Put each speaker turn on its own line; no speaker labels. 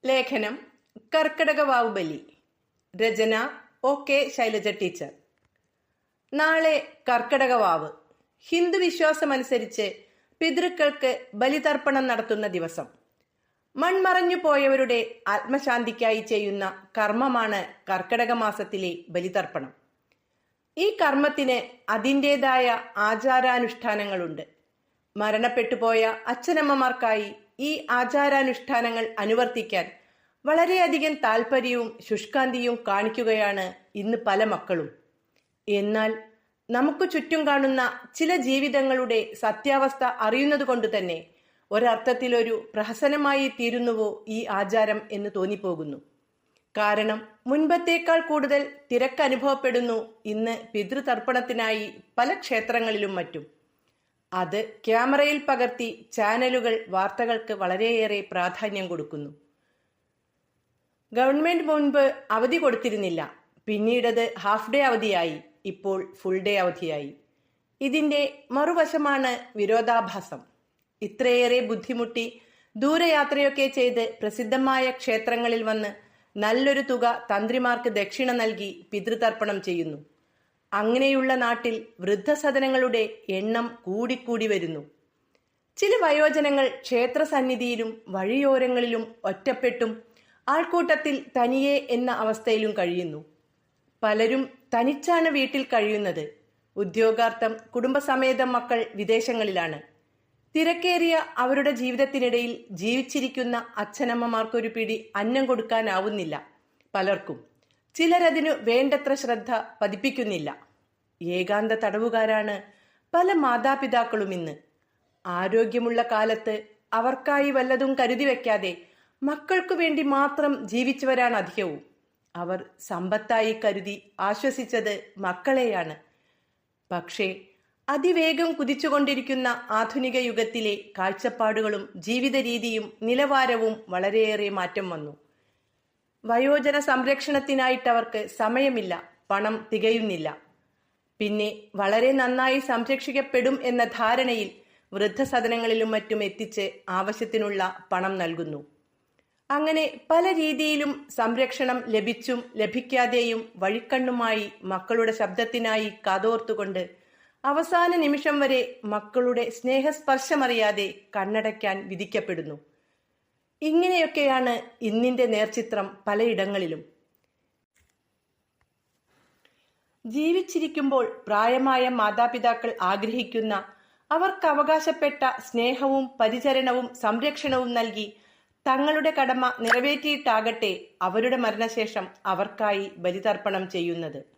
ലേഖനം കർക്കിടകവാവ് ബലി. രചന OK Shailaja teacher. നാളെ കർക്കിടകവാവ്. ഹിന്ദു വിശ്വാസമനുസരിച്ച് പിതൃക്കൾക്ക് ബലിതർപ്പണം നടത്തുന്ന ദിവസം. മൺമറഞ്ഞു പോയവരുടെ ആത്മശാന്തിക്കായി ചെയ്യുന്ന കർമ്മമാണ് കർക്കിടക മാസത്തിലെ ബലിതർപ്പണം. ഈ കർമ്മത്തിന് അതിൻ്റെതായ ആചാരാനുഷ്ഠാനങ്ങളുണ്ട്. മരണപ്പെട്ടുപോയ അച്ഛനമ്മമാർക്കായി ഈ ആചാരാനുഷ്ഠാനങ്ങൾ അനുവർത്തിക്കാൻ വളരെയധികം താല്പര്യവും ശുഷ്കാന്തിയും കാണിക്കുകയാണ് ഇന്ന് പല മക്കളും. എന്നാൽ നമുക്ക് ചുറ്റും കാണുന്ന ചില ജീവിതങ്ങളുടെ സത്യാവസ്ഥ അറിയുന്നത് കൊണ്ട് തന്നെ ഒരർത്ഥത്തിലൊരു പ്രഹസനമായി തീരുന്നുവോ ഈ ആചാരം എന്ന് തോന്നിപ്പോകുന്നു. കാരണം മുൻപത്തേക്കാൾ കൂടുതൽ തിരക്ക് അനുഭവപ്പെടുന്നു ഇന്ന് പിതൃതർപ്പണത്തിനായി പല ക്ഷേത്രങ്ങളിലും മറ്റും. അത് ക്യാമറയിൽ പകർത്തി ചാനലുകൾ വാർത്തകൾക്ക് വളരെയേറെ പ്രാധാന്യം കൊടുക്കുന്നു. ഗവൺമെന്റ് മുൻപ് അവധി കൊടുത്തിരുന്നില്ല, പിന്നീടത് ഹാഫ് ഡേ അവധിയായി, ഇപ്പോൾ ഫുൾ ഡേ അവധിയായി. ഇതിന്റെ മറുവശമാണ് വിരോധാഭാസം. ഇത്രയേറെ ബുദ്ധിമുട്ടി ദൂരയാത്രയൊക്കെ ചെയ്ത് പ്രസിദ്ധമായ ക്ഷേത്രങ്ങളിൽ വന്ന് നല്ലൊരു തുക തന്ത്രിമാർക്ക് ദക്ഷിണ നൽകി പിതൃതർപ്പണം ചെയ്യുന്നു. അങ്ങനെയുള്ള നാട്ടിൽ വൃദ്ധസദനങ്ങളുടെ എണ്ണം കൂടിക്കൂടി വരുന്നു. ചില വയോജനങ്ങൾ ക്ഷേത്ര സന്നിധിയിലും വഴിയോരങ്ങളിലും ഒറ്റപ്പെട്ടും ആൾക്കൂട്ടത്തിൽ തനിയെ എന്ന അവസ്ഥയിലും കഴിയുന്നു. പലരും തനിച്ചാണ് വീട്ടിൽ കഴിയുന്നത്. ഉദ്യോഗാർത്ഥം കുടുംബസമേതം മക്കൾ വിദേശങ്ങളിലാണ്. തിരക്കേറിയ അവരുടെ ജീവിതത്തിനിടയിൽ ജീവിച്ചിരിക്കുന്ന അച്ഛനമ്മമാർക്കൊരു പിടി അന്നം കൊടുക്കാനാവുന്നില്ല പലർക്കും. ചിലരതിനു വേണ്ടത്ര ശ്രദ്ധ പതിപ്പിക്കുന്നില്ല. ഏകാന്ത തടവുകാരാണ് പല മാതാപിതാക്കളും ഇന്ന്. ആരോഗ്യമുള്ള കാലത്ത് അവർക്കായി വല്ലതും കരുതി വെക്കാതെ മക്കൾക്കു വേണ്ടി മാത്രം ജീവിച്ചവരാണ് അധികവും. അവർ സമ്പത്തായി കരുതി ആശ്വസിച്ചത് മക്കളെയാണ്. പക്ഷേ അതിവേഗം കുതിച്ചുകൊണ്ടിരിക്കുന്ന ആധുനിക യുഗത്തിലെ കാഴ്ചപ്പാടുകളും ജീവിത രീതിയും നിലവാരവും വളരെയേറെ മാറ്റം വന്നു. വയോജന സംരക്ഷണത്തിനായിട്ടവർക്ക് സമയമില്ല, പണം തികയുന്നില്ല. പിന്നെ വളരെ നന്നായി സംരക്ഷിക്കപ്പെടും എന്ന ധാരണയിൽ വൃദ്ധസദനങ്ങളിലും മറ്റും എത്തിച്ച് ആവശ്യത്തിനുള്ള പണം നൽകുന്നു. അങ്ങനെ പല രീതിയിലും സംരക്ഷണം ലഭിച്ചും ലഭിക്കാതെയും വഴിക്കണ്ണുമായി മക്കളുടെ ശബ്ദത്തിനായി കാതോർത്തുകൊണ്ട് അവസാന നിമിഷം വരെ മക്കളുടെ സ്നേഹസ്പർശമറിയാതെ കണ്ണടയ്ക്കാൻ വിധിക്കപ്പെടുന്നു. ഇങ്ങനെയൊക്കെയാണ് ഇന്നിന്റെ നേർചിത്രം പലയിടങ്ങളിലും. ജീവിച്ചിരിക്കുമ്പോൾ പ്രായമായ മാതാപിതാക്കൾ ആഗ്രഹിക്കുന്ന അവർക്ക് അവകാശപ്പെട്ട സ്നേഹവും പരിചരണവും സംരക്ഷണവും നൽകി തങ്ങളുടെ കടമ നിറവേറ്റിയിട്ടാകട്ടെ അവരുടെ മരണശേഷം അവർക്കായി ബലിതർപ്പണം ചെയ്യുന്നത്.